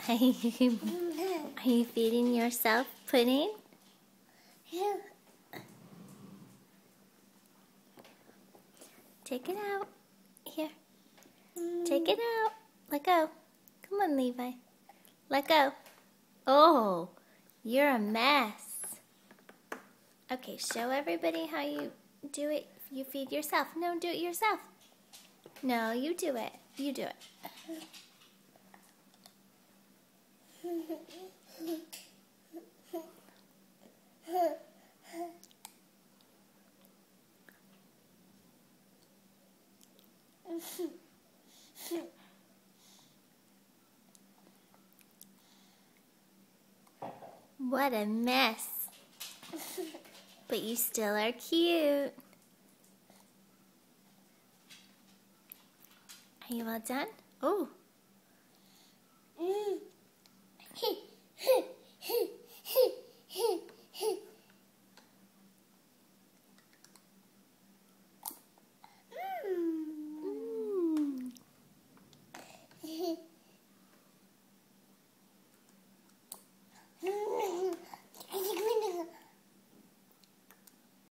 Are you feeding yourself pudding? Yeah. Take it out. Here. Take it out. Let go. Come on, Levi. Let go. Oh, you're a mess. Okay, show everybody how you do it. You feed yourself. No, do it yourself. No, you do it. You do it. What a mess. But you still are cute. Are you all done? Oh.